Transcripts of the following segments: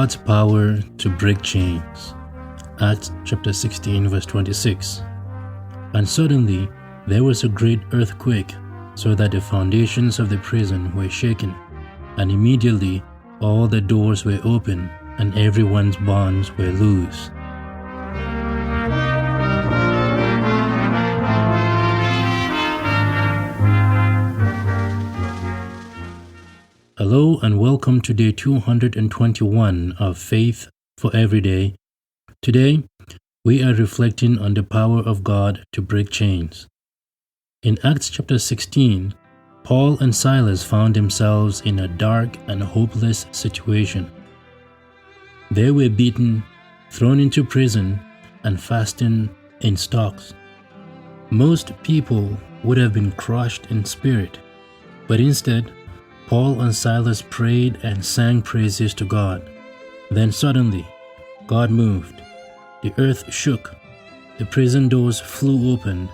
God's power to break chains. Acts chapter 16 verse 26. And suddenly there was a great earthquake, so that the foundations of the prison were shaken, and immediately all the doors were open, and everyone's bonds were loose. Hello and welcome to day 221 of Faith for Everyday. Today, we are reflecting on the power of God to break chains. In Acts chapter 16, Paul and Silas found themselves in a dark and hopeless situation. They were beaten, thrown into prison, and fastened in stocks. Most people would have been crushed in spirit, but instead, Paul and Silas prayed and sang praises to God. Then suddenly, God moved. The earth shook, the prison doors flew open,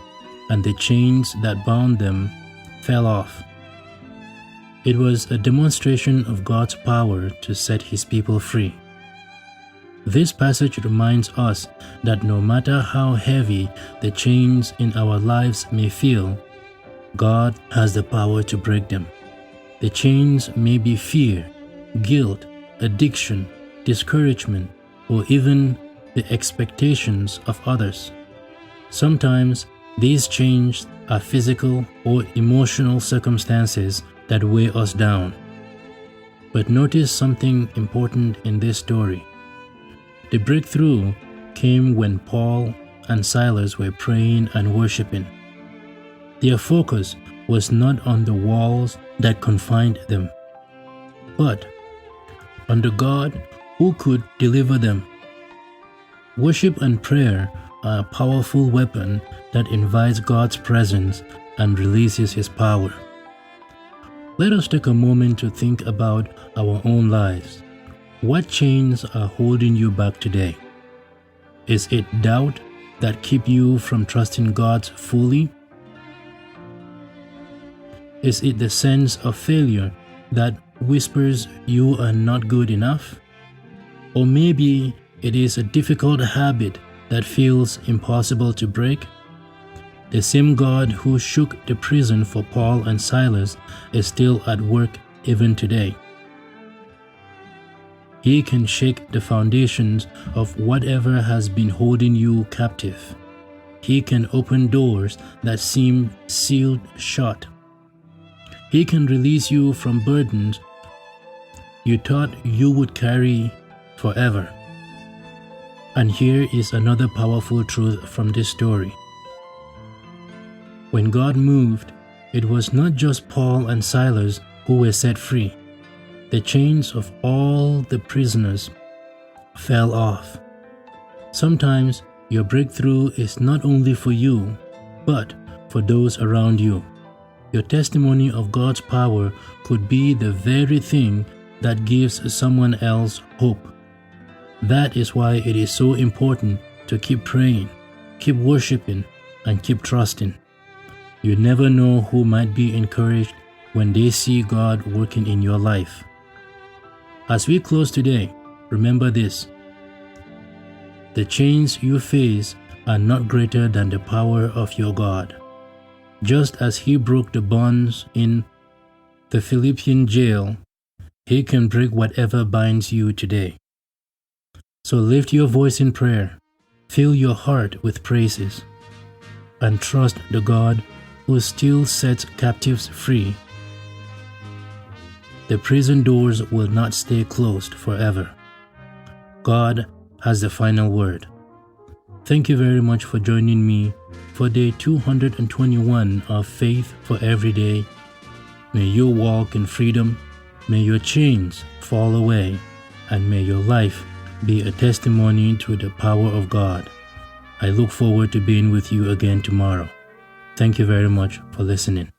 and the chains that bound them fell off. It was a demonstration of God's power to set His people free. This passage reminds us that no matter how heavy the chains in our lives may feel, God has the power to break them. The chains may be fear, guilt, addiction, discouragement, or even the expectations of others. Sometimes these chains are physical or emotional circumstances that weigh us down. But notice something important in this story. The breakthrough came when Paul and Silas were praying and worshiping. Their focus was not on the walls that confined them, but on the God who could deliver them. Worship and prayer are a powerful weapon that invites God's presence and releases His power. Let us take a moment to think about our own lives. What chains are holding you back today? Is it doubt that keeps you from trusting God fully? Is it the sense of failure that whispers you are not good enough? Or maybe it is a difficult habit that feels impossible to break? The same God who shook the prison for Paul and Silas is still at work even today. He can shake the foundations of whatever has been holding you captive. He can open doors that seem sealed shut. He can release you from burdens you thought you would carry forever. And here is another powerful truth from this story. When God moved, it was not just Paul and Silas who were set free. The chains of all the prisoners fell off. Sometimes your breakthrough is not only for you, but for those around you. Your testimony of God's power could be the very thing that gives someone else hope. That is why it is so important to keep praying, keep worshiping, and keep trusting. You never know who might be encouraged when they see God working in your life. As we close today, remember this: the chains you face are not greater than the power of your God. Just as He broke the bonds in the Philippian jail, He can break whatever binds you today. So lift your voice in prayer, fill your heart with praises, and trust the God who still sets captives free. The prison doors will not stay closed forever. God has the final word. Thank you very much for joining me for day 221 of Faith for Everyday. May you walk in freedom, may your chains fall away, and may your life be a testimony to the power of God. I look forward to being with you again tomorrow. Thank you very much for listening.